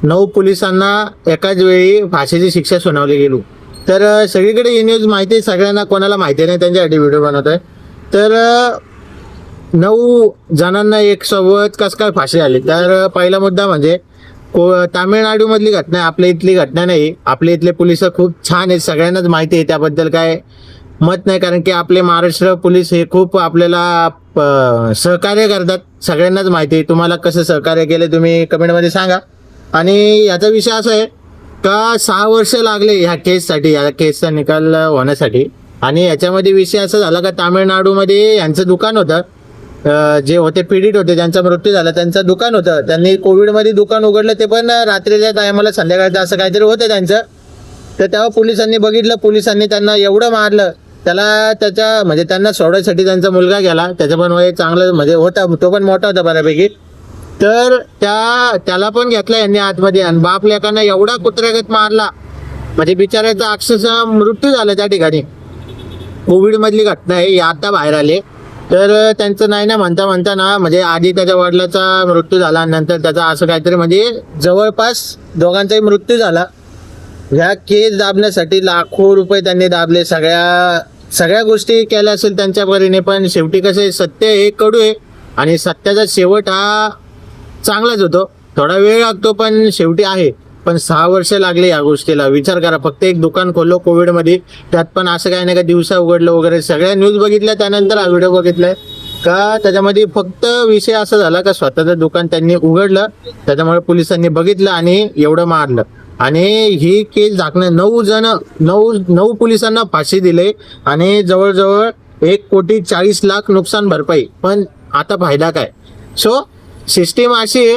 9 पोलिसांना एकाच वेळी फाशीची शिक्षा सुनावली गेली. तर सगळीकडे ही न्यूज माहिती आहे सगळ्यांना, कोणाला माहिती नाही त्यांच्यासाठी व्हिडिओ बनवतोय. तर 9 जणांना एक सोबत कसं काय फाशी आली. तर पहिला मुद्दा म्हणजे तामिळनाडूमधली घटना आहे, आपल्या इथली घटना नाही. आपल्या इथले पोलिस खूप छान आहेत, सगळ्यांनाच माहिती आहे, त्याबद्दल काय मत नाही. कारण की आपले महाराष्ट्र पोलीस हे खूप आपल्याला सहकार्य करतात, सगळ्यांनाच माहिती आहे. तुम्हाला कसं सहकार्य केलं तुम्ही कमेंटमध्ये सांगा. आणि याचा विषय असा आहे का 6 वर्ष लागले ह्या केससाठी, या केसचा निकाल होण्यासाठी. आणि याच्यामध्ये विषय असा झाला का तामिळनाडूमध्ये यांचं दुकान होतं, जे होते पीडित होते ज्यांचा मृत्यू झाला त्यांचं दुकान होतं. त्यांनी कोविडमध्ये दुकान उघडलं, ते पण रात्रीच्या टायमाला, संध्याकाळचं असं काहीतरी होतं त्यांचं. तर तेव्हा पोलिसांनी बघितलं, पोलिसांनी त्यांना एवढं मारलं, म्हणजे त्यांना सोडायसाठी त्यांचा मुलगा गेला, त्याचं पण वय चांगलं म्हणजे होता, तो पण मोठा होता बऱ्यापैकी. तर त्याला पण घेतला यांनी आतमध्ये, आणि बाप लेकांना एवढा कुत्र्यागत मारला म्हणजे बिचाऱ्याचा अक्षरशः मृत्यू झाला त्या ठिकाणी. कोविडमधली घटना आहे, आता बाहेर आले. तर त्यांचं नाही ना म्हणता ना, म्हणजे आधी त्याच्या वडिलाचा मृत्यू झाला, नंतर त्याचा असं काहीतरी म्हणजे जवळपास दोघांचाही मृत्यू झाला. ह्या केस दाबण्यासाठी लाखो रुपये त्यांनी दाबले, सगळ्या गोष्टी केल्या असेल त्यांच्या परीने. पण शेवटी कसं आहे, सत्य हे कडू आहे आणि सत्याचा शेवट हा चांगलाच होतो. थोडा वेळ लागतो पण शेवटी आहे. पण 6 वर्ष लागले या गोष्टीला. विचार करा, फक्त एक दुकान खोललो कोविडमध्ये, त्यात पण असं काही नाही का दिवसा उघडलं वगैरे. सगळ्या न्यूज बघितल्या, त्यानंतर हा व्हिडिओ बघितलाय का त्याच्यामध्ये फक्त विषय असा झाला का स्वतःचं दुकान त्यांनी उघडलं, त्याच्यामुळे पोलिसांनी बघितलं आणि एवढं मारलं. आणि ही केस झाकणं, 9 पोलिसांना फाशी दिले आणि जवळजवळ 1,40,00,000 नुकसान भरपाई. पण आता फायदा काय? सो सिस्टीम अशी आहे,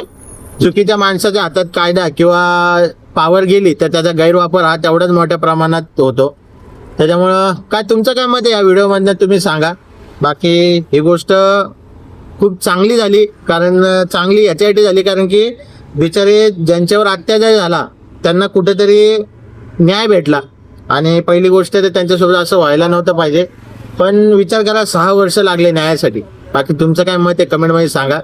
चुकीच्या माणसाच्या हातात कायदा किंवा पावर गेली तर त्याचा गैरवापर हा तेवढाच मोठ्या प्रमाणात होतो. त्याच्यामुळं काय तुमचं काय मत आहे या व्हिडिओमधनं तुम्ही सांगा. बाकी ही गोष्ट खूप चांगली झाली, चांगली याच्यासाठी झाली कारण की बिचारे ज्यांच्यावर अत्याचार झाला त्यांना कुठेतरी न्याय भेटला. आणि पहिली गोष्ट तर त्यांच्यासोबत असं व्हायला नव्हतं पाहिजे. पण विचार करा, 6 वर्ष लागले न्यायासाठी. बाकी तुमचं काय मत आहे कमेंटमध्ये सांगा.